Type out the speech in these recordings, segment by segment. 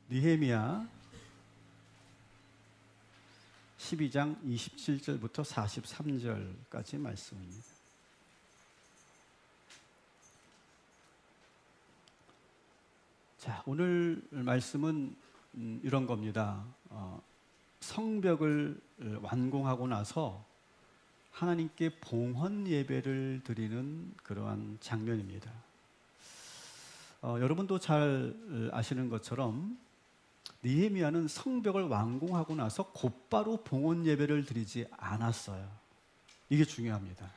느헤미야 12장 27절부터 43절까지 말씀입니다. 자, 오늘 말씀은 이런 겁니다. 성벽을 완공하고 나서 하나님께 봉헌 예배를 드리는 그러한 장면입니다. 여러분도 잘 아시는 것처럼 느헤미야는 성벽을 완공하고 나서 곧바로 봉헌 예배를 드리지 않았어요. 이게 중요합니다.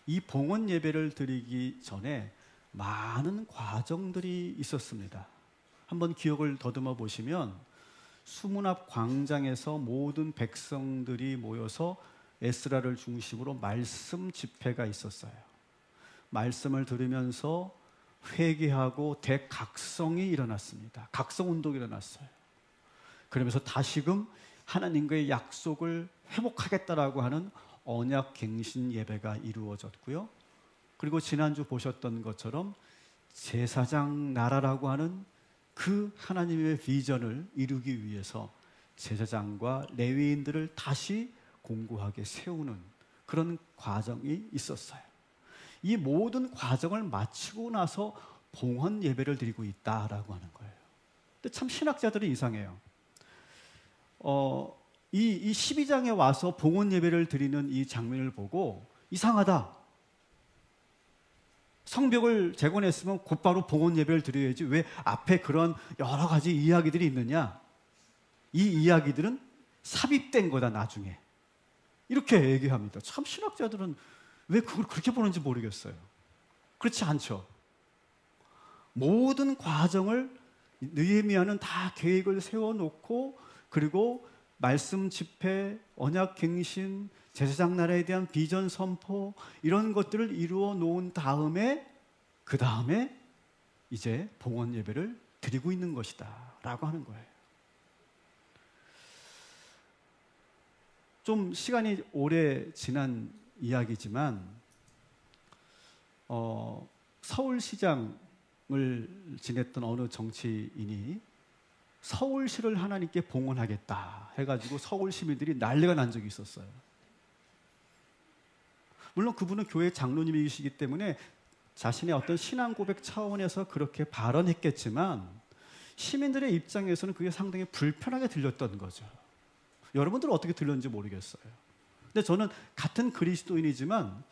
이 봉헌 예배를 드리기 전에 많은 과정들이 있었습니다. 한번 기억을 더듬어 보시면 수문 앞 광장에서 모든 백성들이 모여서 에스라를 중심으로 말씀 집회가 있었어요. 말씀을 들으면서 회개하고 대각성이 일어났습니다. 각성운동이 일어났어요. 그러면서 다시금 하나님과의 약속을 회복하겠다라고 하는 언약갱신 예배가 이루어졌고요. 그리고 지난주 보셨던 것처럼 제사장 나라라고 하는 그 하나님의 비전을 이루기 위해서 제사장과 레위인들을 다시 공고하게 세우는 그런 과정이 있었어요. 이 모든 과정을 마치고 나서 봉헌 예배를 드리고 있다라고 하는 거예요. 근데 참 신학자들이 이상해요. 이 12장에 와서 봉헌 예배를 드리는 이 장면을 보고 이상하다. 성벽을 재건했으면 곧바로 봉헌 예배를 드려야지 왜 앞에 그런 여러 가지 이야기들이 있느냐. 이 이야기들은 삽입된 거다 나중에. 이렇게 얘기합니다. 참 신학자들은 왜 그걸 그렇게 보는지 모르겠어요. 그렇지 않죠. 모든 과정을 느헤미야는 다 계획을 세워놓고 그리고 말씀 집회, 언약 갱신, 제사장 나라에 대한 비전 선포 이런 것들을 이루어 놓은 다음에 그 다음에 이제 봉헌 예배를 드리고 있는 것이다 라고 하는 거예요. 좀 시간이 오래 지난 이야기지만 서울시장을 지냈던 어느 정치인이 서울시를 하나님께 봉헌하겠다 해가지고 서울 시민들이 난리가 난 적이 있었어요. 물론 그분은 교회 장로님이시기 때문에 자신의 어떤 신앙 고백 차원에서 그렇게 발언했겠지만 시민들의 입장에서는 그게 상당히 불편하게 들렸던 거죠. 여러분들은 어떻게 들렸는지 모르겠어요. 근데 저는 같은 그리스도인이지만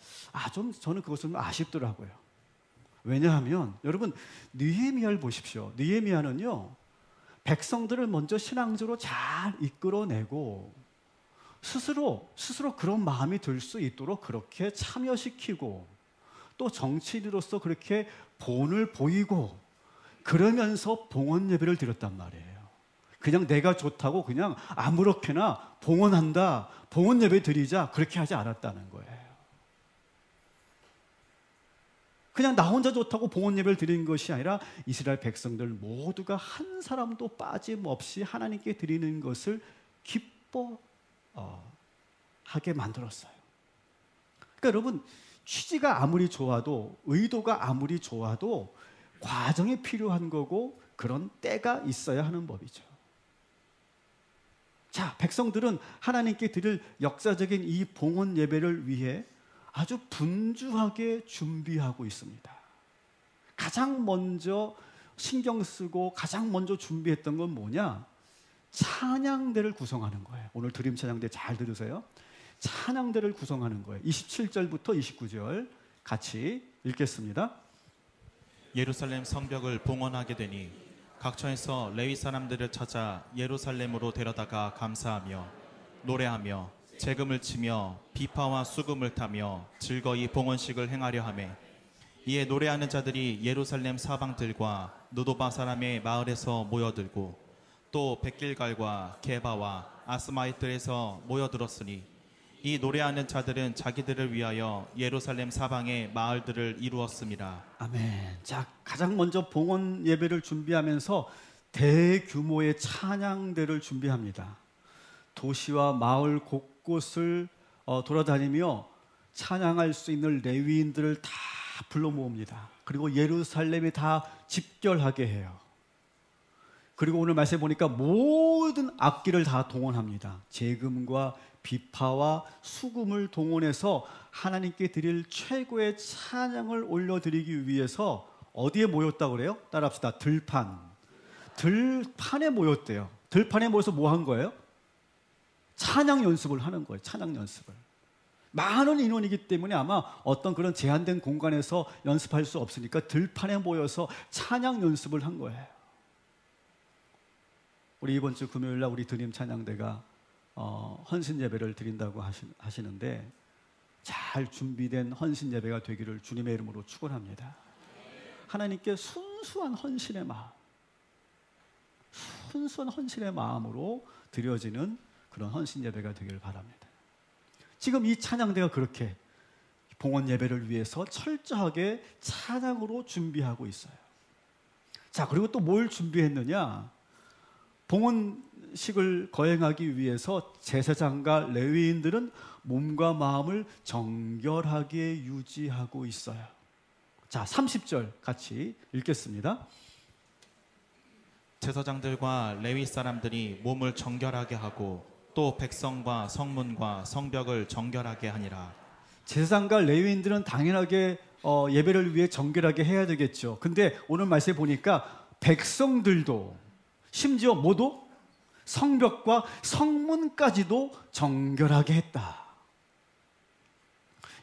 저는 그것은 아쉽더라고요. 왜냐하면 여러분 느헤미야를 보십시오. 느헤미야는요 백성들을 먼저 신앙적으로 잘 이끌어내고 스스로 그런 마음이 들 수 있도록 그렇게 참여시키고 또 정치인으로서 그렇게 본을 보이고 그러면서 봉헌 예배를 드렸단 말이에요. 그냥 내가 좋다고 그냥 아무렇게나 봉헌한다, 봉헌 예배 드리자 그렇게 하지 않았다는 거예요. 그냥 나 혼자 좋다고 봉헌 예배를 드린 것이 아니라 이스라엘 백성들 모두가 한 사람도 빠짐없이 하나님께 드리는 것을 기뻐하게 만들었어요. 그러니까 여러분 취지가 아무리 좋아도 의도가 아무리 좋아도 과정이 필요한 거고 그런 때가 있어야 하는 법이죠. 자, 백성들은 하나님께 드릴 역사적인 이 봉헌 예배를 위해 아주 분주하게 준비하고 있습니다. 가장 먼저 신경 쓰고 가장 먼저 준비했던 건 뭐냐? 찬양대를 구성하는 거예요. 오늘 드림 찬양대 잘 들으세요. 찬양대를 구성하는 거예요. 27절부터 29절 같이 읽겠습니다. 예루살렘 성벽을 봉헌하게 되니 각처에서 레위 사람들을 찾아 예루살렘으로 데려다가 감사하며 노래하며 재금을 치며 비파와 수금을 타며 즐거이 봉헌식을 행하려 하매 이에 노래하는 자들이 예루살렘 사방들과 느도바 사람의 마을에서 모여들고 또 백길갈과 게바와 아스마잇들에서 모여들었으니 이 노래하는 자들은 자기들을 위하여 예루살렘 사방의 마을들을 이루었습니다. 아멘. 자, 가장 먼저 봉헌 예배를 준비하면서 대규모의 찬양대를 준비합니다. 도시와 마을 곳곳을 돌아다니며 찬양할 수 있는 레위인들을 다 불러 모읍니다. 그리고 예루살렘에 다 집결하게 해요. 그리고 오늘 말씀해 보니까 모든 악기를 다 동원합니다. 재금과 비파와 수금을 동원해서 하나님께 드릴 최고의 찬양을 올려드리기 위해서 어디에 모였다고 그래요? 따라합시다. 들판에 모였대요. 들판에 모여서 뭐 한 거예요? 찬양 연습을 하는 거예요. 찬양 연습을. 많은 인원이기 때문에 아마 어떤 그런 제한된 공간에서 연습할 수 없으니까 들판에 모여서 찬양 연습을 한 거예요. 우리 이번 주 금요일 날 우리 드림 찬양대가 헌신 예배를 드린다고 하시는데 잘 준비된 헌신 예배가 되기를 주님의 이름으로 축원합니다. 하나님께 순수한 헌신의 마음으로 드려지는 그런 헌신 예배가 되기를 바랍니다. 지금 이 찬양대가 그렇게 봉헌 예배를 위해서 철저하게 찬양으로 준비하고 있어요. 자, 그리고 또 뭘 준비했느냐? 봉헌식을 거행하기 위해서 제사장과 레위인들은 몸과 마음을 정결하게 유지하고 있어요. 자, 30절 같이 읽겠습니다. 제사장들과 레위 사람들이 몸을 정결하게 하고 또 백성과 성문과 성벽을 정결하게 하니라. 제사장과 레위인들은 당연하게 예배를 위해 정결하게 해야 되겠죠. 근데 오늘 말씀에 보니까 백성들도 심지어 모두 성벽과 성문까지도 정결하게 했다.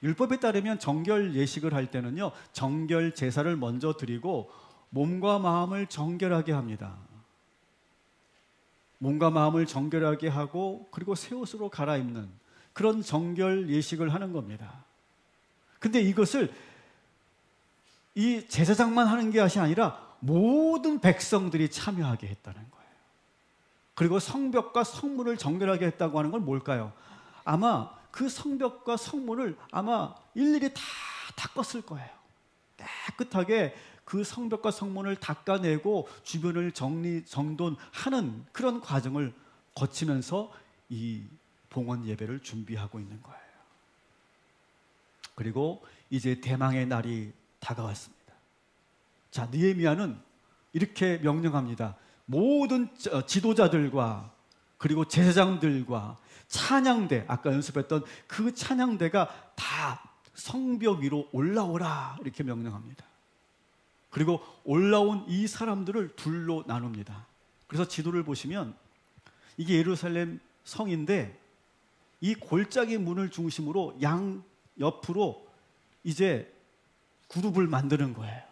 율법에 따르면 정결 예식을 할 때는요, 정결 제사를 먼저 드리고 몸과 마음을 정결하게 합니다. 몸과 마음을 정결하게 하고 그리고 새 옷으로 갈아입는 그런 정결 예식을 하는 겁니다. 근데 이것을 이 제사장만 하는 것이 아니라 모든 백성들이 참여하게 했다는 거예요. 그리고 성벽과 성문을 정결하게 했다고 하는 건 뭘까요? 아마 그 성벽과 성문을 아마 일일이 다 닦았을 거예요. 깨끗하게 그 성벽과 성문을 닦아내고 주변을 정돈하는 그런 과정을 거치면서 이 봉헌 예배를 준비하고 있는 거예요. 그리고 이제 대망의 날이 다가왔습니다. 자, 느헤미야는 이렇게 명령합니다. 모든 지도자들과 그리고 제사장들과 찬양대, 아까 연습했던 그 찬양대가 다 성벽 위로 올라오라 이렇게 명령합니다. 그리고 올라온 이 사람들을 둘로 나눕니다. 그래서 지도를 보시면 이게 예루살렘 성인데 이 골짜기 문을 중심으로 양 옆으로 이제 그룹을 만드는 거예요.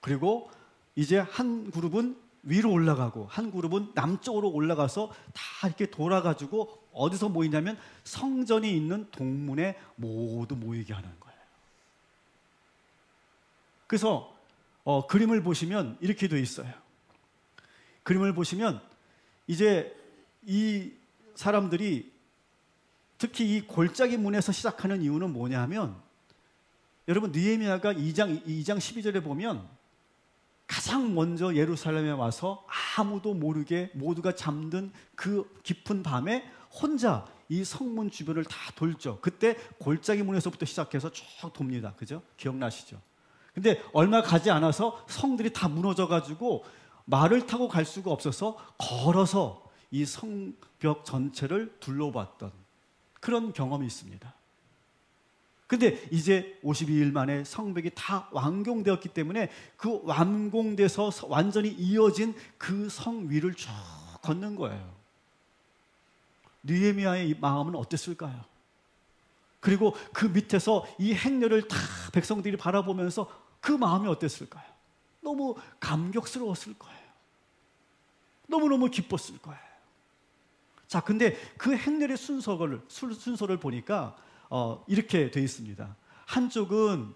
그리고 이제 한 그룹은 위로 올라가고 한 그룹은 남쪽으로 올라가서 다 이렇게 돌아가지고 어디서 모이냐면 성전이 있는 동문에 모두 모이게 하는 거예요. 그래서 그림을 보시면 이렇게 되어 있어요. 그림을 보시면 이제 이 사람들이 특히 이 골짜기 문에서 시작하는 이유는 뭐냐 하면 여러분 느헤미야가 2장 12절에 보면 가장 먼저 예루살렘에 와서 아무도 모르게 모두가 잠든 그 깊은 밤에 혼자 이 성문 주변을 다 돌죠. 그때 골짜기 문에서부터 시작해서 쭉 돕니다. 그죠? 기억나시죠? 근데 얼마 가지 않아서 성들이 다 무너져가지고 말을 타고 갈 수가 없어서 걸어서 이 성벽 전체를 둘러봤던 그런 경험이 있습니다. 근데 이제 52일 만에 성벽이 다 완공되었기 때문에 그 완공돼서 완전히 이어진 그 성 위를 쭉 걷는 거예요. 느헤미야의 마음은 어땠을까요? 그리고 그 밑에서 이 행렬을 다 백성들이 바라보면서 그 마음이 어땠을까요? 너무 감격스러웠을 거예요. 너무너무 기뻤을 거예요. 자, 근데 그 행렬의 순서를 보니까 이렇게 되어 있습니다. 한쪽은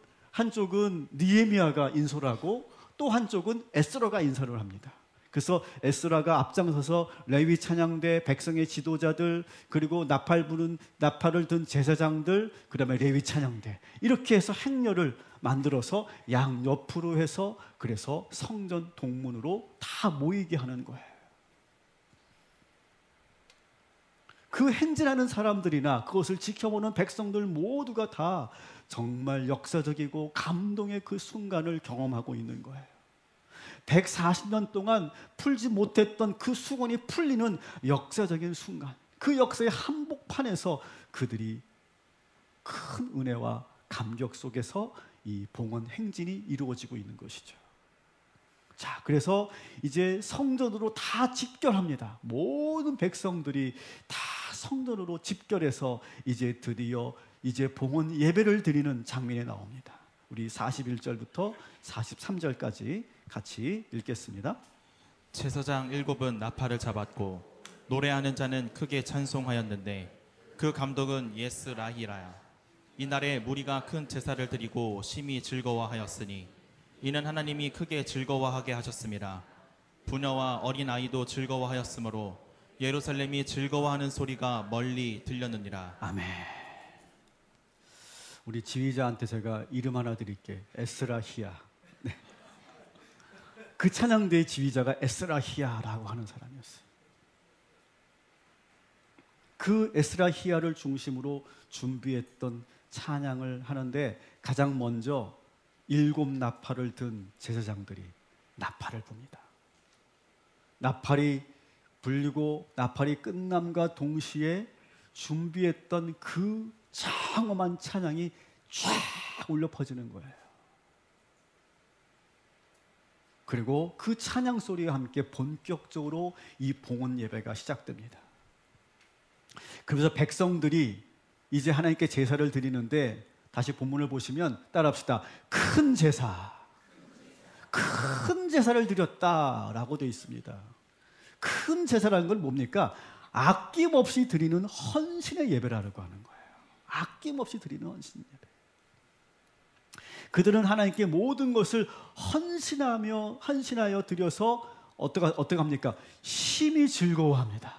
느헤미야가 인솔을 하고 또 한쪽은 에스라가 인솔을 합니다. 그래서 에스라가 앞장서서 레위 찬양대, 백성의 지도자들, 그리고 나팔을 든 제사장들, 그다음에 레위 찬양대 이렇게 해서 행렬을 만들어서 양 옆으로 해서 그래서 성전 동문으로 다 모이게 하는 거예요. 그 행진하는 사람들이나 그것을 지켜보는 백성들 모두가 다 정말 역사적이고 감동의 그 순간을 경험하고 있는 거예요. 140년 동안 풀지 못했던 그 수건이 풀리는 역사적인 순간, 그 역사의 한복판에서 그들이 큰 은혜와 감격 속에서 이 봉헌 행진이 이루어지고 있는 것이죠. 자, 그래서 이제 성전으로 다 집결합니다. 모든 백성들이 다 성전으로 집결해서 이제 드디어 이제 봉헌 예배를 드리는 장면이 나옵니다. 우리 41절부터 43절까지 같이 읽겠습니다. 제사장 7은 나팔을 잡았고 노래하는 자는 크게 찬송하였는데 그 감독은 예스라히라야. 이날에 무리가 큰 제사를 드리고 심히 즐거워하였으니 이는 하나님이 크게 즐거워하게 하셨습니다. 부녀와 어린아이도 즐거워하였으므로 예루살렘이 즐거워하는 소리가 멀리 들렸느니라. 아멘. 우리 지휘자한테 제가 이름 하나 드릴게. 에스라히야. 네. 그 찬양대의 지휘자가 에스라히야라고 하는 사람이었어요. 그 에스라히야를 중심으로 준비했던 찬양을 하는데 가장 먼저 7 나팔을 든 제사장들이 나팔을 붑니다. 나팔이 불리고 나팔이 끝남과 동시에 준비했던 그 장엄한 찬양이 쫙 울려 퍼지는 거예요. 그리고 그 찬양 소리와 함께 본격적으로 이 봉헌 예배가 시작됩니다. 그래서 백성들이 이제 하나님께 제사를 드리는데 다시 본문을 보시면 따라합시다. 큰 제사, 큰 제사를 드렸다라고 되어 있습니다. 큰 제사라는 건 뭡니까? 아낌없이 드리는 헌신의 예배라고 하는 거예요. 아낌없이 드리는 헌신 예배. 그들은 하나님께 모든 것을 헌신하여 드려서 어떻게 합니까? 심히 즐거워합니다.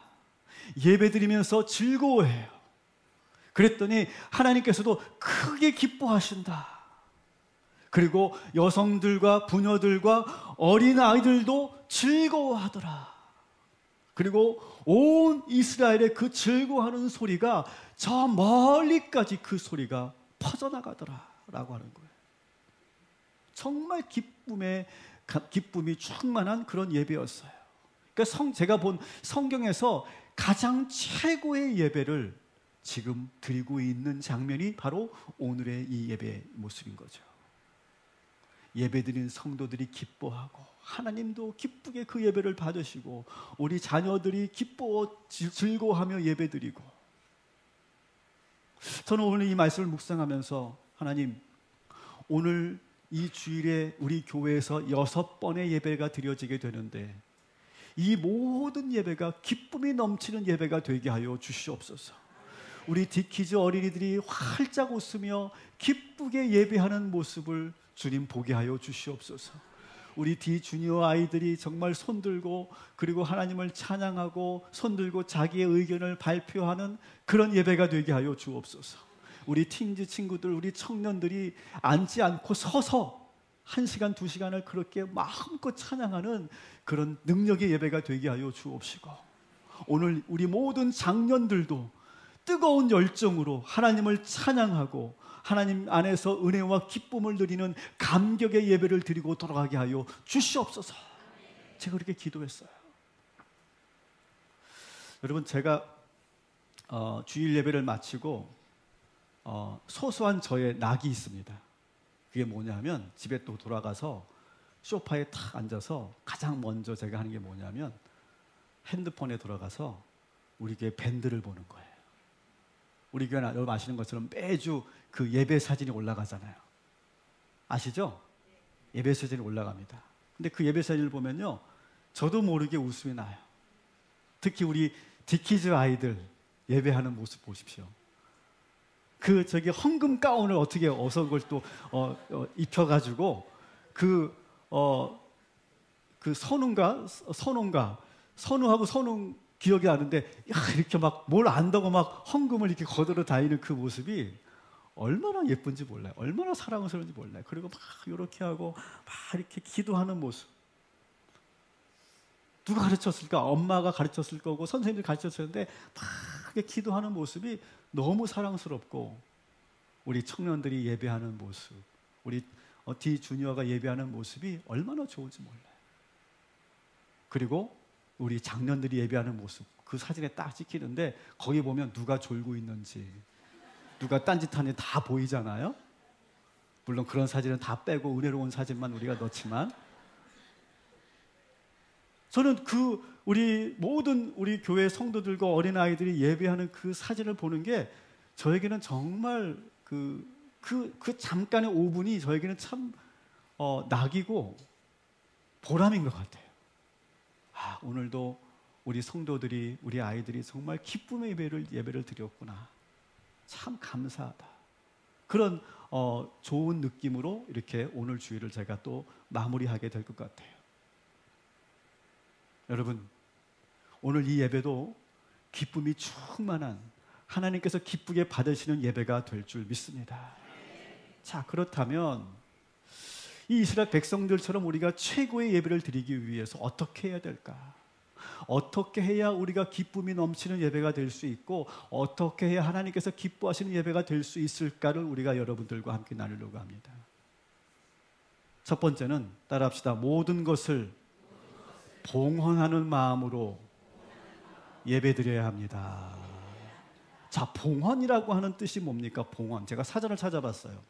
예배 드리면서 즐거워해요. 그랬더니 하나님께서도 크게 기뻐하신다. 그리고 여성들과 부녀들과 어린아이들도 즐거워하더라. 그리고 온 이스라엘의 그 즐거워하는 소리가 저 멀리까지 그 소리가 퍼져나가더라 라고 하는 거예요. 정말 기쁨이 충만한 그런 예배였어요. 그러니까 제가 본 성경에서 가장 최고의 예배를 지금 드리고 있는 장면이 바로 오늘의 이 예배의 모습인 거죠. 예배드린 성도들이 기뻐하고 하나님도 기쁘게 그 예배를 받으시고 우리 자녀들이 즐거워하며 예배드리고. 저는 오늘 이 말씀을 묵상하면서 하나님, 오늘 이 주일에 우리 교회에서 6번의 예배가 드려지게 되는데 이 모든 예배가 기쁨이 넘치는 예배가 되게 하여 주시옵소서. 우리 디키즈 어린이들이 활짝 웃으며 기쁘게 예배하는 모습을 주님 보게 하여 주시옵소서. 우리 디주니어 아이들이 정말 손들고 그리고 하나님을 찬양하고 손들고 자기의 의견을 발표하는 그런 예배가 되게 하여 주옵소서. 우리 틴즈 친구들, 우리 청년들이 앉지 않고 서서 1시간, 2시간을 그렇게 마음껏 찬양하는 그런 능력의 예배가 되게 하여 주옵시고, 오늘 우리 모든 장년들도 뜨거운 열정으로 하나님을 찬양하고 하나님 안에서 은혜와 기쁨을 누리는 감격의 예배를 드리고 돌아가게 하여 주시옵소서. 제가 그렇게 기도했어요. 여러분, 제가 주일 예배를 마치고 소소한 저의 낙이 있습니다. 그게 뭐냐면 집에 또 돌아가서 소파에 탁 앉아서 가장 먼저 제가 하는 게 뭐냐면 핸드폰에 들어가서 우리 교회 밴드를 보는 거예요. 우리 교회는 여러분 아시는 것처럼 매주 그 예배 사진이 올라가잖아요. 아시죠? 예배 사진이 올라갑니다. 근데 그 예배 사진을 보면요, 저도 모르게 웃음이 나요. 특히 우리 디키즈 아이들 예배하는 모습 보십시오. 그 헌금 가운을 어떻게 어서 그걸 또 입혀가지고 선우하고 선웅 기억이 나는데, 이렇게 막 뭘 안다고 막 헌금을 이렇게 거들어 다니는 그 모습이 얼마나 예쁜지 몰라요. 얼마나 사랑스러운지 몰라요. 그리고 막 이렇게 하고 막 이렇게 기도하는 모습. 누가 가르쳤을까? 엄마가 가르쳤을 거고 선생님이 가르쳤었는데 막 이렇게 기도하는 모습이 너무 사랑스럽고, 우리 청년들이 예배하는 모습, 우리 디주니어가 예배하는 모습이 얼마나 좋은지 몰라요. 그리고 우리 장년들이 예배하는 모습, 그 사진에 딱 찍히는데 거기 보면 누가 졸고 있는지, 누가 딴짓하는지 다 보이잖아요. 물론 그런 사진은 다 빼고 은혜로운 사진만 우리가 넣지만, 저는 우리 모든 우리 교회 성도들과 어린아이들이 예배하는 그 사진을 보는 게 저에게는 정말 그 잠깐의 5분이 저에게는 참 낙이고 보람인 것 같아요. 오늘도 우리 성도들이, 우리 아이들이 정말 기쁨의 예배를 드렸구나. 참 감사하다. 그런 좋은 느낌으로 이렇게 오늘 주일을 제가 또 마무리하게 될 것 같아요. 여러분, 오늘 이 예배도 기쁨이 충만한, 하나님께서 기쁘게 받으시는 예배가 될 줄 믿습니다. 자, 그렇다면 이 이스라엘 백성들처럼 우리가 최고의 예배를 드리기 위해서 어떻게 해야 될까? 어떻게 해야 우리가 기쁨이 넘치는 예배가 될 수 있고, 어떻게 해야 하나님께서 기뻐하시는 예배가 될 수 있을까를 우리가 여러분들과 함께 나누려고 합니다. 첫 번째는 따라합시다. 모든 것을 봉헌하는 마음으로 예배드려야 합니다. 자, 봉헌이라고 하는 뜻이 뭡니까? 봉헌. 제가 사전을 찾아봤어요.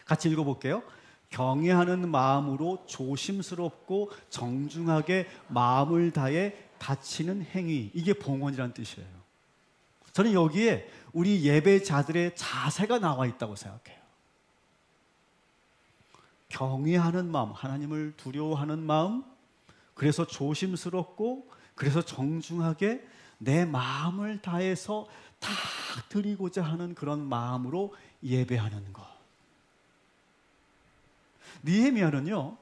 같이 읽어볼게요. 경외하는 마음으로 조심스럽고 정중하게 마음을 다해 바치는 행위, 이게 봉헌이라는 뜻이에요. 저는 여기에 우리 예배자들의 자세가 나와 있다고 생각해요. 경외하는 마음, 하나님을 두려워하는 마음, 그래서 조심스럽고, 그래서 정중하게 내 마음을 다해서 다 드리고자 하는 그런 마음으로 예배하는 것. 느헤미야는요,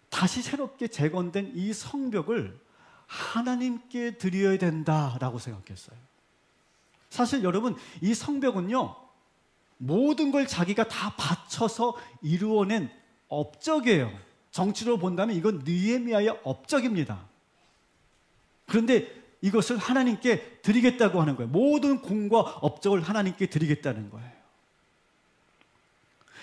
다시 새롭게 재건된 이 성벽을 하나님께 드려야 된다라고 생각했어요. 사실 여러분, 이 성벽은요, 모든 걸 자기가 다 바쳐서 이루어낸 업적이에요. 정치로 본다면 이건 느헤미야의 업적입니다. 그런데 이것을 하나님께 드리겠다고 하는 거예요. 모든 공과 업적을 하나님께 드리겠다는 거예요.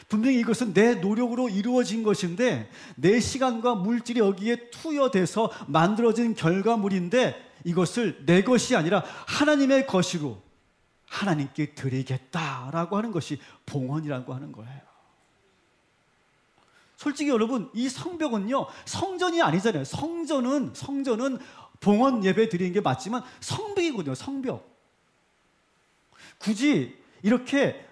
분명히 이것은 내 노력으로 이루어진 것인데, 내 시간과 물질이 여기에 투여돼서 만들어진 결과물인데, 이것을 내 것이 아니라 하나님의 것으로 하나님께 드리겠다라고 하는 것이 봉헌이라고 하는 거예요. 솔직히 여러분, 이 성벽은요, 성전이 아니잖아요. 성전은 봉헌 예배 드리는 게 맞지만 성벽이거든요. 성벽. 굳이 이렇게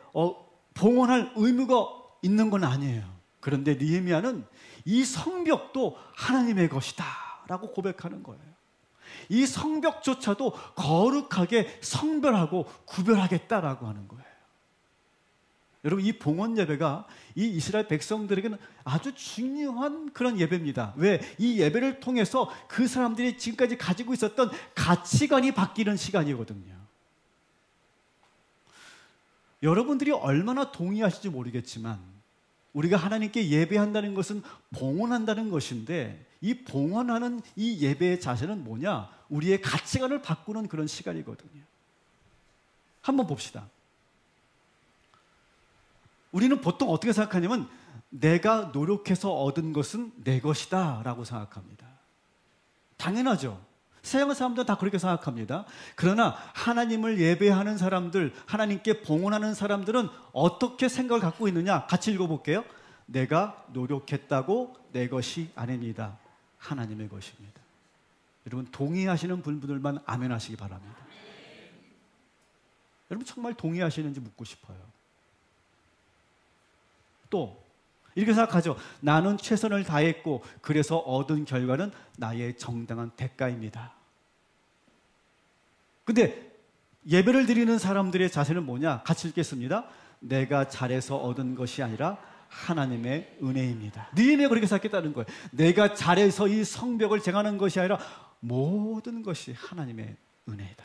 봉헌할 의무가 있는 건 아니에요. 그런데 느헤미야는 이 성벽도 하나님의 것이다 라고 고백하는 거예요. 이 성벽조차도 거룩하게 성별하고 구별하겠다라고 하는 거예요. 여러분, 이 봉헌 예배가 이 이스라엘 백성들에게는 아주 중요한 그런 예배입니다. 왜? 이 예배를 통해서 그 사람들이 지금까지 가지고 있었던 가치관이 바뀌는 시간이거든요. 여러분들이 얼마나 동의하실지 모르겠지만, 우리가 하나님께 예배한다는 것은 봉헌한다는 것인데, 이 봉헌하는 이 예배의 자세는 뭐냐? 우리의 가치관을 바꾸는 그런 시간이거든요. 한번 봅시다. 우리는 보통 어떻게 생각하냐면, 내가 노력해서 얻은 것은 내 것이다 라고 생각합니다. 당연하죠. 세상 사람들은 다 그렇게 생각합니다. 그러나 하나님을 예배하는 사람들, 하나님께 봉헌하는 사람들은 어떻게 생각을 갖고 있느냐? 같이 읽어볼게요. 내가 노력했다고 내 것이 아닙니다. 하나님의 것입니다. 여러분, 동의하시는 분들만 아멘 하시기 바랍니다. 여러분, 정말 동의하시는지 묻고 싶어요. 또 이렇게 생각하죠. 나는 최선을 다했고 그래서 얻은 결과는 나의 정당한 대가입니다. 근데 예배를 드리는 사람들의 자세는 뭐냐? 같이 읽겠습니다. 내가 잘해서 얻은 것이 아니라 하나님의 은혜입니다. 느헤미야가 그렇게 생각했다는 거예요. 내가 잘해서 이 성벽을 재건한 것이 아니라 모든 것이 하나님의 은혜이다.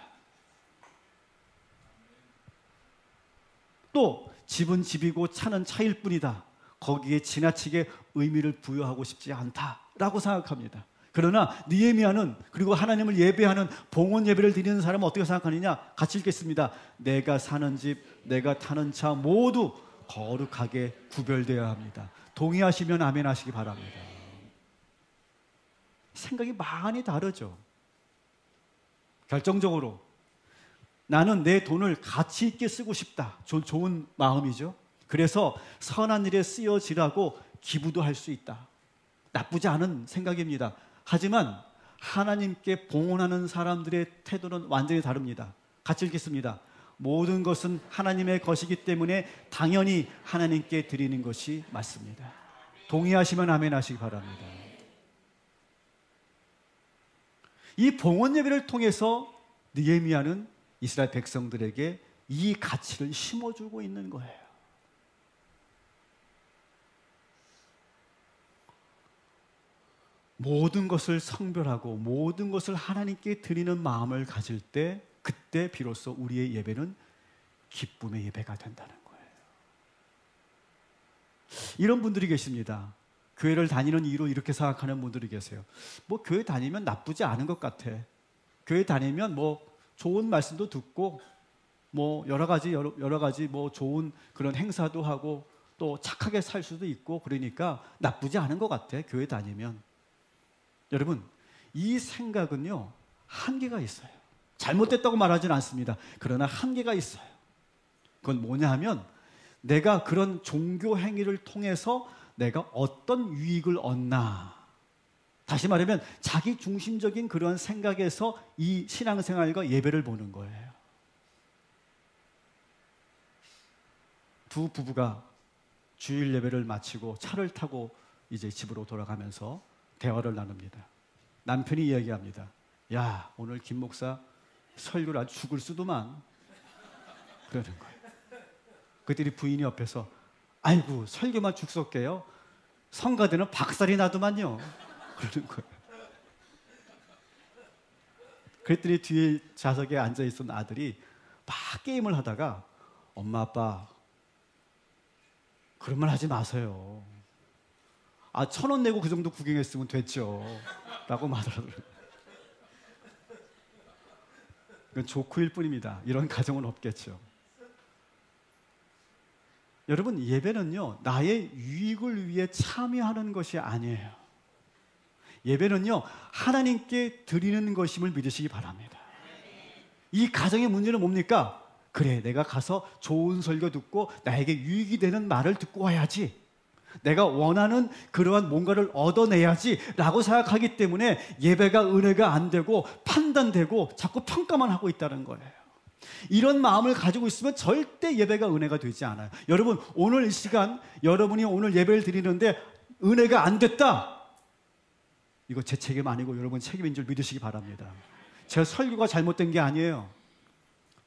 또 집은 집이고 차는 차일 뿐이다. 거기에 지나치게 의미를 부여하고 싶지 않다라고 생각합니다. 그러나 느헤미야는, 그리고 하나님을 예배하는 봉헌 예배를 드리는 사람은 어떻게 생각하느냐? 같이 읽겠습니다. 내가 사는 집, 내가 타는 차 모두 거룩하게 구별되어야 합니다. 동의하시면 아멘 하시기 바랍니다. 생각이 많이 다르죠. 결정적으로 나는 내 돈을 가치 있게 쓰고 싶다. 좋은 마음이죠. 그래서 선한 일에 쓰여지라고 기부도 할 수 있다. 나쁘지 않은 생각입니다. 하지만 하나님께 봉헌하는 사람들의 태도는 완전히 다릅니다. 같이 읽겠습니다. 모든 것은 하나님의 것이기 때문에 당연히 하나님께 드리는 것이 맞습니다. 동의하시면 아멘 하시기 바랍니다. 이 봉헌 예배를 통해서 느헤미야는 이스라엘 백성들에게 이 가치를 심어주고 있는 거예요. 모든 것을 성별하고 모든 것을 하나님께 드리는 마음을 가질 때, 그때 비로소 우리의 예배는 기쁨의 예배가 된다는 거예요. 이런 분들이 계십니다. 교회를 다니는 이유로 이렇게 생각하는 분들이 계세요. 뭐 교회 다니면 나쁘지 않은 것 같아. 교회 다니면 뭐 좋은 말씀도 듣고 뭐 여러 가지 뭐 좋은 그런 행사도 하고 또 착하게 살 수도 있고, 그러니까 나쁘지 않은 것 같아, 교회 다니면. 여러분, 이 생각은요, 한계가 있어요. 잘못됐다고 말하지는 않습니다. 그러나 한계가 있어요. 그건 뭐냐 하면, 내가 그런 종교 행위를 통해서 내가 어떤 유익을 얻나. 다시 말하면 자기 중심적인 그런 생각에서 이 신앙생활과 예배를 보는 거예요. 두 부부가 주일 예배를 마치고 차를 타고 이제 집으로 돌아가면서 대화를 나눕니다. 남편이 이야기합니다. 야, 오늘 김 목사 설교를 아주 죽을 수도만. 그러는 거예요. 그들이 부인이 옆에서 아이고, 설교만 죽석게요. 성가대는 박살이 나더만요. 그러는 거예요. 그랬더니 뒤에 좌석에 앉아있던 아들이 막 게임을 하다가 엄마, 아빠, 그런 말 하지 마세요. 1,000원 내고 그 정도 구경했으면 됐죠. 라고 말하더라고요. 그건 조크일 뿐입니다. 이런 가정은 없겠죠. 여러분, 예배는요, 나의 유익을 위해 참여하는 것이 아니에요. 예배는요, 하나님께 드리는 것임을 믿으시기 바랍니다. 이 가정의 문제는 뭡니까? 그래, 내가 가서 좋은 설교 듣고 나에게 유익이 되는 말을 듣고 와야지. 내가 원하는 그러한 뭔가를 얻어내야지 라고 생각하기 때문에 예배가 은혜가 안 되고 판단되고 자꾸 평가만 하고 있다는 거예요. 이런 마음을 가지고 있으면 절대 예배가 은혜가 되지 않아요. 여러분, 오늘 이 시간 여러분이 오늘 예배를 드리는데 은혜가 안 됐다, 이거 제 책임 아니고 여러분 책임인 줄 믿으시기 바랍니다. 제 설교가 잘못된 게 아니에요.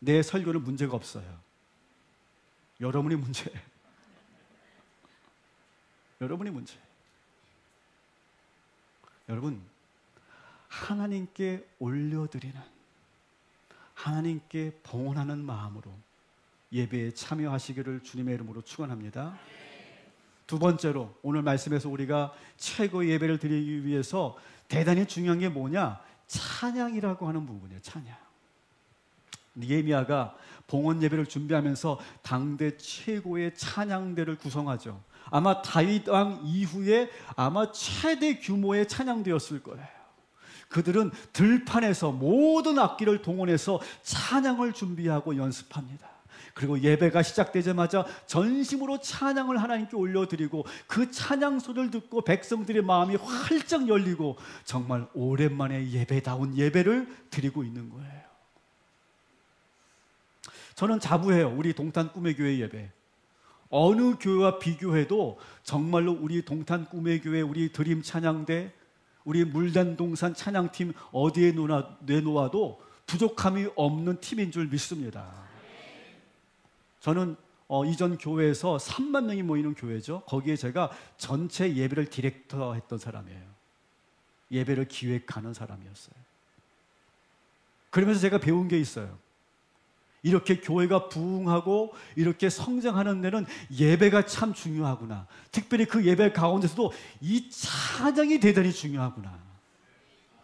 내 설교는 문제가 없어요. 여러분이 문제예요. 여러분이 문제예요. 여러분, 하나님께 올려드리는, 하나님께 봉헌하는 마음으로 예배에 참여하시기를 주님의 이름으로 축원합니다. 두 번째로, 오늘 말씀에서 우리가 최고의 예배를 드리기 위해서 대단히 중요한 게 뭐냐? 찬양이라고 하는 부분이에요. 찬양. 느헤미야가 봉헌 예배를 준비하면서 당대 최고의 찬양대를 구성하죠. 아마 다윗 왕 이후에 아마 최대 규모의 찬양대였을 거예요. 그들은 들판에서 모든 악기를 동원해서 찬양을 준비하고 연습합니다. 그리고 예배가 시작되자마자 전심으로 찬양을 하나님께 올려드리고 그 찬양 소리를 듣고 백성들의 마음이 활짝 열리고 정말 오랜만에 예배다운 예배를 드리고 있는 거예요. 저는 자부해요. 우리 동탄 꿈의 교회 예배, 어느 교회와 비교해도 정말로 우리 동탄 꿈의 교회, 우리 드림 찬양대, 우리 물단동산 찬양팀 어디에 내놓아도 부족함이 없는 팀인 줄 믿습니다. 저는 이전 교회에서 3만 명이 모이는 교회죠. 거기에 제가 전체 예배를 디렉터 했던 사람이에요. 예배를 기획하는 사람이었어요. 그러면서 제가 배운 게 있어요. 이렇게 교회가 부흥하고 이렇게 성장하는 데는 예배가 참 중요하구나. 특별히 그 예배 가운데서도 이 찬양이 대단히 중요하구나.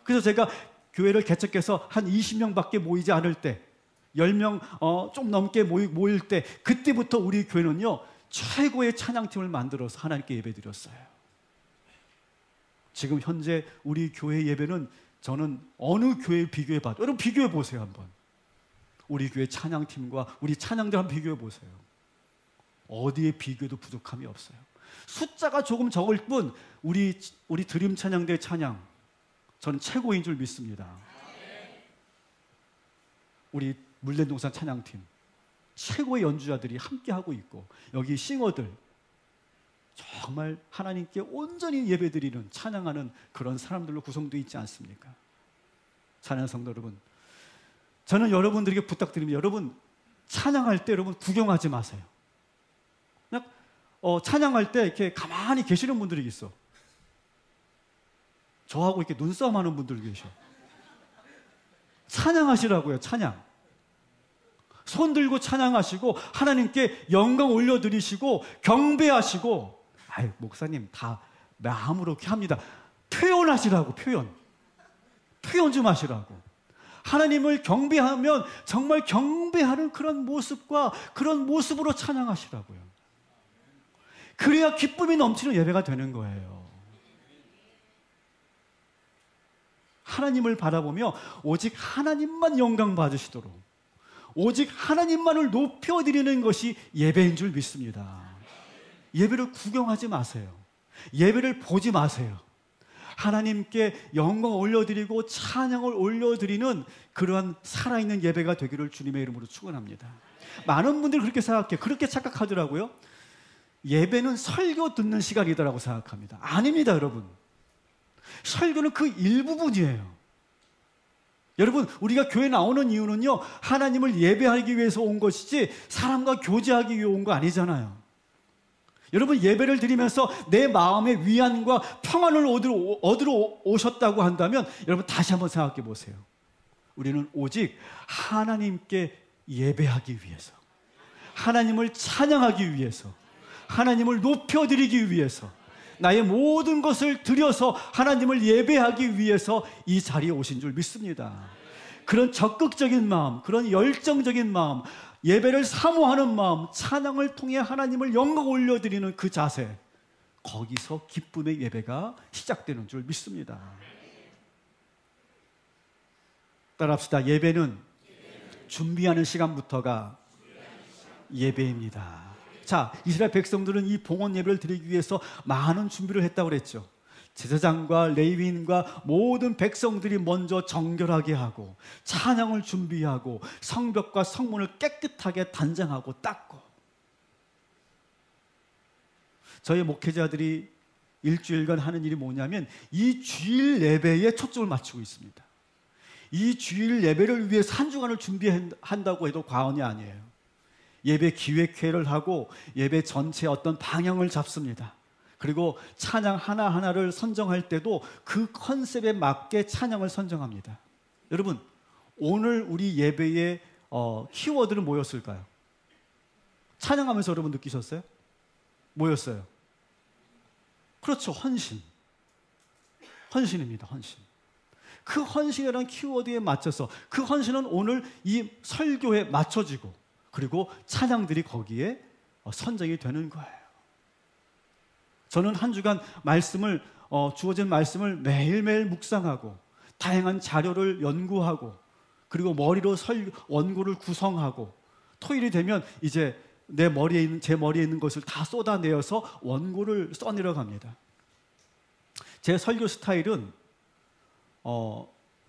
그래서 제가 교회를 개척해서 한 20명밖에 모이지 않을 때, 10명 좀 넘게 모일 때, 그때부터 우리 교회는요 최고의 찬양팀을 만들어서 하나님께 예배 드렸어요. 지금 현재 우리 교회 예배는 저는 어느 교회 비교해 봐도, 여러분 비교해 보세요 한번. 우리 교회 찬양팀과 우리 찬양들 한번 비교해 보세요. 어디에 비교해도 부족함이 없어요. 숫자가 조금 적을 뿐 우리 드림 찬양대 찬양 저는 최고인 줄 믿습니다. 우리 물랜동산 찬양팀 최고의 연주자들이 함께하고 있고, 여기 싱어들 정말 하나님께 온전히 예배드리는, 찬양하는 그런 사람들로 구성되어 있지 않습니까? 찬양 성도 여러분, 저는 여러분들에게 부탁드립니다. 여러분 찬양할 때 여러분 구경하지 마세요. 그냥 찬양할 때 이렇게 가만히 계시는 분들이 있어. 저하고 이렇게 눈싸움하는 분들 계셔. 찬양하시라고요. 찬양. 손 들고 찬양하시고 하나님께 영광 올려드리시고 경배하시고, 아유 목사님 다 마음으로 이렇게 합니다. 표현하시라고. 표현 좀 하시라고. 하나님을 경배하면 정말 경배하는 그런 모습과 그런 모습으로 찬양하시라고요. 그래야 기쁨이 넘치는 예배가 되는 거예요. 하나님을 바라보며 오직 하나님만 영광 받으시도록, 오직 하나님만을 높여드리는 것이 예배인 줄 믿습니다. 예배를 구경하지 마세요. 예배를 보지 마세요. 하나님께 영광 올려드리고 찬양을 올려드리는 그러한 살아있는 예배가 되기를 주님의 이름으로 축원합니다. 많은 분들이 그렇게 생각해요. 그렇게 착각하더라고요. 예배는 설교 듣는 시간이다라고 생각합니다. 아닙니다, 여러분. 설교는 그 일부분이에요. 여러분, 우리가 교회 나오는 이유는요, 하나님을 예배하기 위해서 온 것이지 사람과 교제하기 위해 온 거 아니잖아요. 여러분, 예배를 드리면서 내 마음의 위안과 평안을 얻으러 오셨다고 한다면 여러분 다시 한번 생각해 보세요. 우리는 오직 하나님께 예배하기 위해서, 하나님을 찬양하기 위해서, 하나님을 높여드리기 위해서, 나의 모든 것을 들여서 하나님을 예배하기 위해서 이 자리에 오신 줄 믿습니다. 그런 적극적인 마음, 그런 열정적인 마음, 예배를 사모하는 마음, 찬양을 통해 하나님을 영광 올려드리는 그 자세, 거기서 기쁨의 예배가 시작되는 줄 믿습니다. 따라합시다. 예배는 준비하는 시간부터가 예배입니다. 자, 이스라엘 백성들은 이 봉헌 예배를 드리기 위해서 많은 준비를 했다고 그랬죠. 제사장과 레위인과 모든 백성들이 먼저 정결하게 하고 찬양을 준비하고 성벽과 성문을 깨끗하게 단장하고 닦고, 저희 목회자들이 일주일간 하는 일이 뭐냐면 이 주일 예배에 초점을 맞추고 있습니다. 이 주일 예배를 위해서 한 주간을 준비한다고 해도 과언이 아니에요. 예배 기획회를 하고 예배 전체 어떤 방향을 잡습니다. 그리고 찬양 하나하나를 선정할 때도 그 컨셉에 맞게 찬양을 선정합니다. 여러분, 오늘 우리 예배의 키워드는 뭐였을까요? 찬양하면서 여러분 느끼셨어요? 뭐였어요? 그렇죠, 헌신. 헌신입니다, 헌신. 그 헌신이라는 키워드에 맞춰서 그 헌신은 오늘 이 설교에 맞춰지고, 그리고 찬양들이 거기에 선정이 되는 거예요. 저는 한 주간 말씀을 주어진 말씀을 매일매일 묵상하고 다양한 자료를 연구하고, 그리고 머리로 원고를 구성하고, 토요일이 되면 이제 제 머리에 있는 것을 다 쏟아내어서 원고를 써내려갑니다. 제 설교 스타일은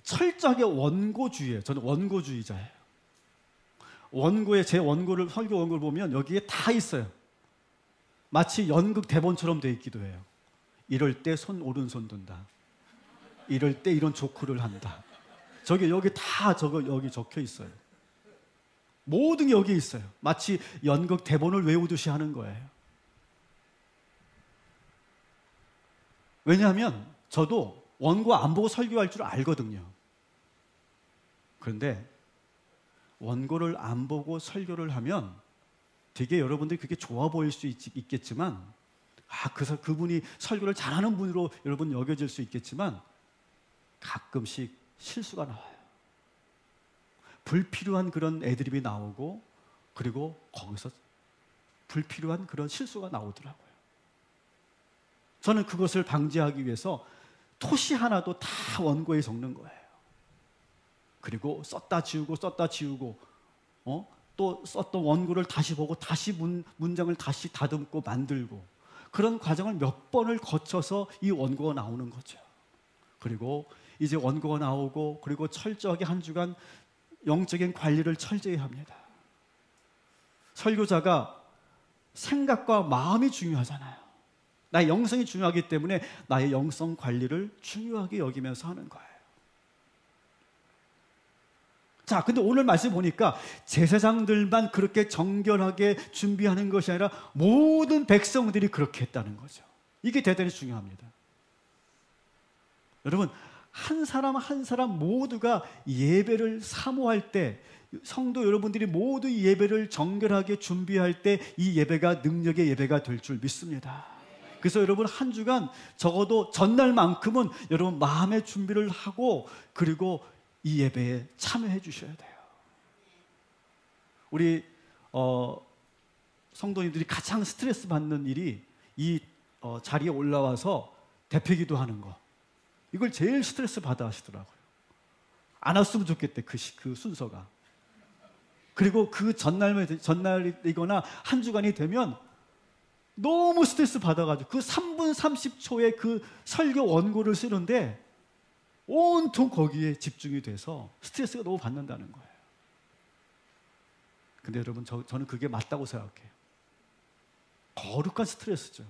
철저하게 원고주의예요. 저는 원고주의자예요. 제 설교 원고를 보면 여기에 다 있어요. 마치 연극 대본처럼 돼 있기도 해요. 이럴 때 오른손 든다. 이럴 때 이런 조크를 한다. 여기 다 여기 적혀 있어요. 모든 게 여기 있어요. 마치 연극 대본을 외우듯이 하는 거예요. 왜냐하면 저도 원고 안 보고 설교할 줄 알거든요. 그런데 원고를 안 보고 설교를 하면 되게 여러분들이 그게 좋아 보일 수 있겠지만, 그분이 설교를 잘하는 분으로 여러분 여겨질 수 있겠지만 가끔씩 실수가 나와요. 불필요한 그런 애드립이 나오고, 그리고 거기서 불필요한 그런 실수가 나오더라고요. 저는 그것을 방지하기 위해서 토시 하나도 다 원고에 적는 거예요. 그리고 썼다 지우고 또 썼던 원고를 다시 보고 다시 문장을 다시 다듬고 만들고, 그런 과정을 몇 번을 거쳐서 이 원고가 나오는 거죠. 그리고 이제 원고가 나오고, 그리고 철저하게 한 주간 영적인 관리를 철저히 합니다. 설교자가 생각과 마음이 중요하잖아요. 나의 영성이 중요하기 때문에 나의 영성 관리를 중요하게 여기면서 하는 거예요. 자, 근데 오늘 말씀 보니까 제사장들만 그렇게 정결하게 준비하는 것이 아니라 모든 백성들이 그렇게 했다는 거죠. 이게 대단히 중요합니다. 여러분, 한 사람 한 사람 모두가 예배를 사모할 때, 성도 여러분들이 모두 예배를 정결하게 준비할 때 이 예배가 능력의 예배가 될 줄 믿습니다. 그래서 여러분 한 주간 적어도 전날만큼은 여러분 마음의 준비를 하고, 그리고 이 예배에 참여해 주셔야 돼요. 우리 성도님들이 가장 스트레스 받는 일이 이 자리에 올라와서 대표기도 하는 거. 이걸 제일 스트레스 받아 하시더라고요. 안 왔으면 좋겠대, 그 순서가. 그리고 그 전날이거나 한 주간이 되면 너무 스트레스 받아가지고 그 3분 30초의 그 설교 원고를 쓰는데 온통 거기에 집중이 돼서 스트레스가 너무 받는다는 거예요. 근데 여러분, 저는 그게 맞다고 생각해요. 거룩한 스트레스죠.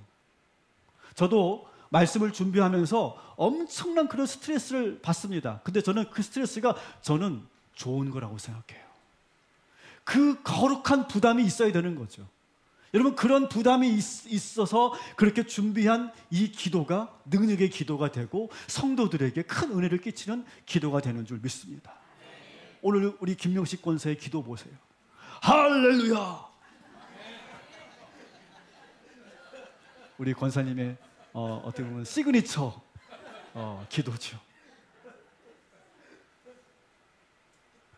저도 말씀을 준비하면서 엄청난 그런 스트레스를 받습니다. 근데 저는 그 스트레스가 저는 좋은 거라고 생각해요. 그 거룩한 부담이 있어야 되는 거죠. 여러분, 그런 부담이 있어서 그렇게 준비한 이 기도가 능력의 기도가 되고 성도들에게 큰 은혜를 끼치는 기도가 되는 줄 믿습니다. 오늘 우리 김명식 권사의 기도 보세요. 할렐루야! 우리 권사님의 어떻게 보면 시그니처 기도죠.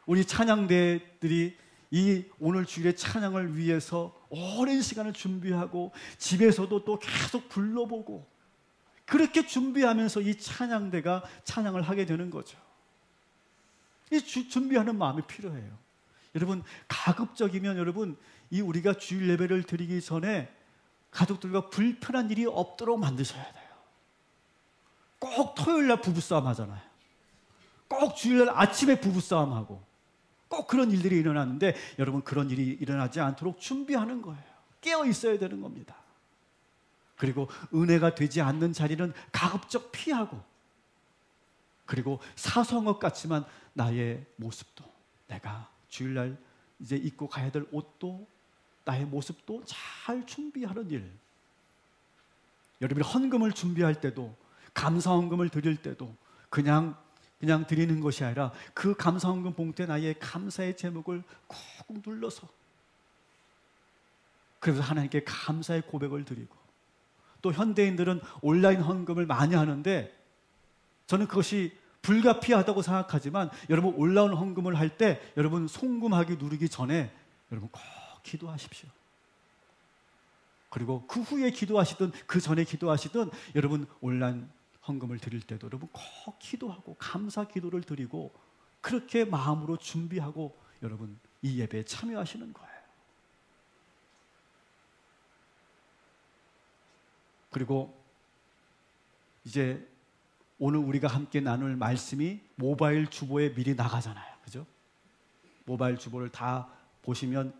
우리 찬양대들이 이 오늘 주일의 찬양을 위해서 오랜 시간을 준비하고 집에서도 또 계속 불러보고 그렇게 준비하면서 이 찬양대가 찬양을 하게 되는 거죠. 이 준비하는 마음이 필요해요. 여러분, 가급적이면 여러분, 이 우리가 주일 예배를 드리기 전에 가족들과 불편한 일이 없도록 만드셔야 돼요. 꼭 토요일날 부부싸움 하잖아요. 꼭 주일날 아침에 부부싸움하고 꼭 그런 일들이 일어나는데, 여러분, 그런 일이 일어나지 않도록 준비하는 거예요. 깨어 있어야 되는 겁니다. 그리고 은혜가 되지 않는 자리는 가급적 피하고, 그리고 사소한 것 같지만 나의 모습도, 내가 주일날 이제 입고 가야 될 옷도, 나의 모습도 잘 준비하는 일. 여러분이 헌금을 준비할 때도, 감사 헌금을 드릴 때도 그냥 드리는 것이 아니라 그 감사 헌금 봉투에 나의 감사의 제목을 꾹 눌러서, 그래서 하나님께 감사의 고백을 드리고, 또 현대인들은 온라인 헌금을 많이 하는데 저는 그것이 불가피하다고 생각하지만, 여러분 온라인 헌금을 할 때 여러분 송금하기 누르기 전에 여러분 꼭 기도하십시오. 그리고 그 후에 기도하시든 그 전에 기도하시든 여러분 온라인 헌금을 드릴 때도 여러분 꼭 기도하고 감사 기도를 드리고 그렇게 마음으로 준비하고 여러분 이 예배에 참여하시는 거예요. 그리고 이제 오늘 우리가 함께 나눌 말씀이 모바일 주보에 미리 나가잖아요. 그죠? 모바일 주보를 다 보시면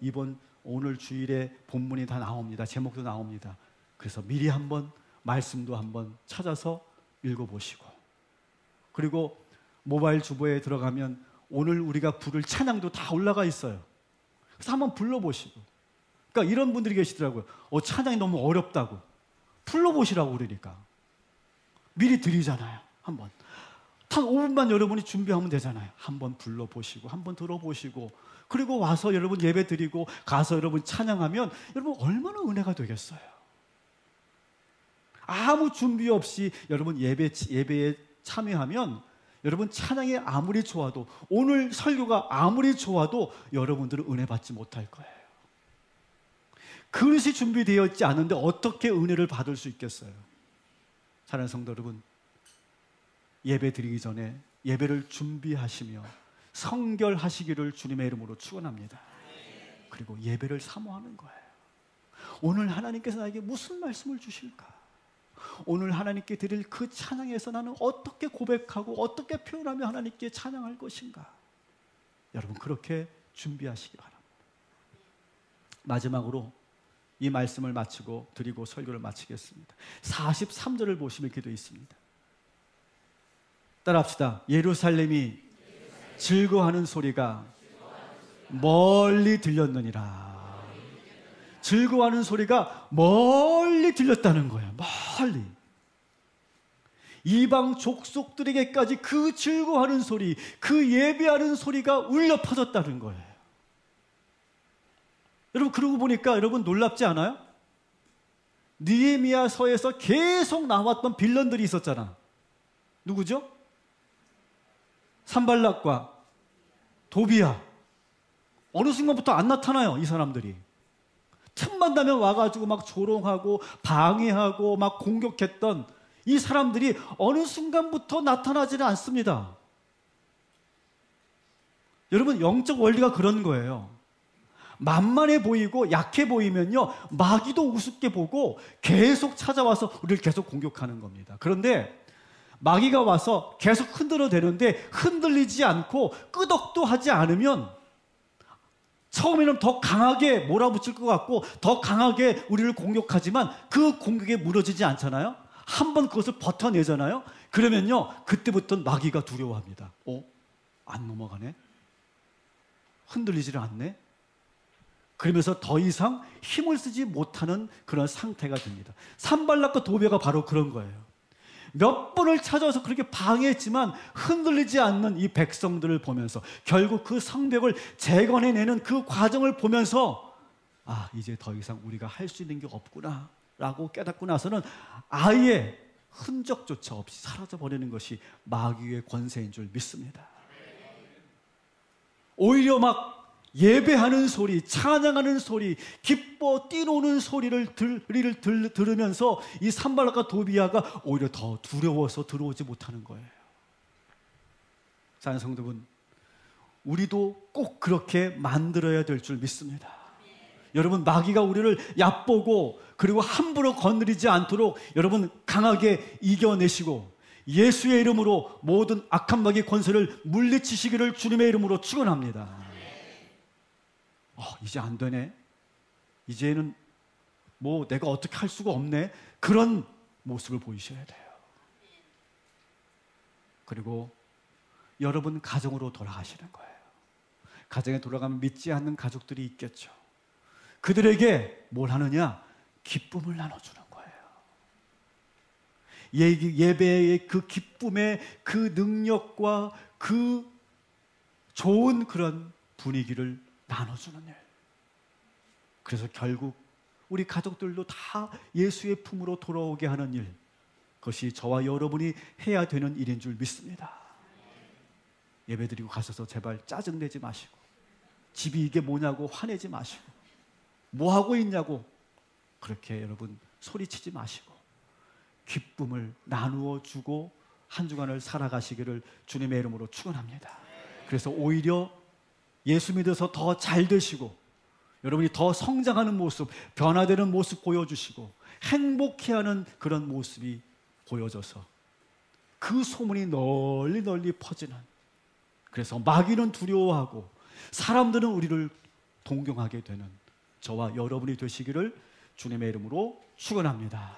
오늘 주일에 본문이 다 나옵니다. 제목도 나옵니다. 그래서 미리 한번 말씀도 한번 찾아서 읽어보시고, 그리고 모바일 주보에 들어가면 오늘 우리가 부를 찬양도 다 올라가 있어요. 그래서 한번 불러보시고, 그러니까 이런 분들이 계시더라고요. 찬양이 너무 어렵다고. 불러보시라고 그러니까. 미리 드리잖아요. 한번 단 5분만 여러분이 준비하면 되잖아요. 한번 불러보시고 한번 들어보시고, 그리고 와서 여러분 예배 드리고 가서 여러분 찬양하면 여러분 얼마나 은혜가 되겠어요. 아무 준비 없이 여러분 예배에 참여하면 여러분 찬양이 아무리 좋아도, 오늘 설교가 아무리 좋아도 여러분들은 은혜 받지 못할 거예요. 그릇이 준비되어 있지 않은데 어떻게 은혜를 받을 수 있겠어요? 사랑하는 성도 여러분, 예배 드리기 전에 예배를 준비하시며 성결하시기를 주님의 이름으로 축원합니다. 그리고 예배를 사모하는 거예요. 오늘 하나님께서 나에게 무슨 말씀을 주실까? 오늘 하나님께 드릴 그 찬양에서 나는 어떻게 고백하고 어떻게 표현하며 하나님께 찬양할 것인가? 여러분 그렇게 준비하시기 바랍니다. 마지막으로 이 말씀을 마치고 드리고 설교를 마치겠습니다. 43절을 보시면 이렇게 되어 있습니다. 따라합시다. 예루살렘이 즐거워하는 소리가 멀리 들렸느니라. 즐거워하는 소리가 멀리 들렸다는 거예요. 멀리. 이방 족속들에게까지 그 즐거워하는 소리, 그 예배하는 소리가 울려 퍼졌다는 거예요. 여러분 그러고 보니까 여러분 놀랍지 않아요? 느헤미야서에서 계속 나왔던 빌런들이 있었잖아. 누구죠? 산발락과 도비야. 어느 순간부터 안 나타나요, 이 사람들이. 틈만 나면 와가지고 막 조롱하고 방해하고 막 공격했던 이 사람들이 어느 순간부터 나타나지는 않습니다. 여러분 영적 원리가 그런 거예요. 만만해 보이고 약해 보이면요 마귀도 우습게 보고 계속 찾아와서 우리를 계속 공격하는 겁니다. 그런데 마귀가 와서 계속 흔들어대는데 흔들리지 않고 끄덕도 하지 않으면 처음에는 더 강하게 몰아붙일 것 같고 더 강하게 우리를 공격하지만 그 공격에 무너지지 않잖아요. 한번 그것을 버텨내잖아요. 그러면요 그때부터 마귀가 두려워합니다. 안 넘어가네? 흔들리지를 않네? 그러면서 더 이상 힘을 쓰지 못하는 그런 상태가 됩니다. 산발락과 도비아가 바로 그런 거예요. 몇 번을 찾아와서 그렇게 방해했지만 흔들리지 않는 이 백성들을 보면서 결국 그 성벽을 재건해내는 그 과정을 보면서 이제 더 이상 우리가 할 수 있는 게 없구나 라고 깨닫고 나서는 아예 흔적조차 없이 사라져버리는 것이 마귀의 권세인 줄 믿습니다. 오히려 막 예배하는 소리, 찬양하는 소리, 기뻐 뛰노는 소리를 들으면서 이 산발락과 도비아가 오히려 더 두려워서 들어오지 못하는 거예요. 사랑하는 성도분, 우리도 꼭 그렇게 만들어야 될 줄 믿습니다. 여러분 마귀가 우리를 얕보고 그리고 함부로 건드리지 않도록 여러분 강하게 이겨내시고 예수의 이름으로 모든 악한 마귀의 권세를 물리치시기를 주님의 이름으로 축원합니다. 이제 안 되네. 이제는 뭐 내가 어떻게 할 수가 없네. 그런 모습을 보이셔야 돼요. 그리고 여러분 가정으로 돌아가시는 거예요. 가정에 돌아가면 믿지 않는 가족들이 있겠죠. 그들에게 뭘 하느냐? 기쁨을 나눠주는 거예요. 예배의 그 기쁨의 그 능력과 그 좋은 그런 분위기를 나눠주는 일. 그래서 결국 우리 가족들도 다 예수의 품으로 돌아오게 하는 일, 그것이 저와 여러분이 해야 되는 일인 줄 믿습니다. 예배드리고 가셔서 제발 짜증내지 마시고 집이 이게 뭐냐고 화내지 마시고 뭐하고 있냐고 그렇게 여러분 소리치지 마시고 기쁨을 나누어 주고 한 주간을 살아가시기를 주님의 이름으로 축원합니다. 그래서 오히려 예수 믿어서 더 잘 되시고 여러분이 더 성장하는 모습, 변화되는 모습 보여주시고 행복해하는 그런 모습이 보여져서 그 소문이 널리 널리 퍼지는, 그래서 마귀는 두려워하고 사람들은 우리를 동경하게 되는 저와 여러분이 되시기를 주님의 이름으로 축원합니다.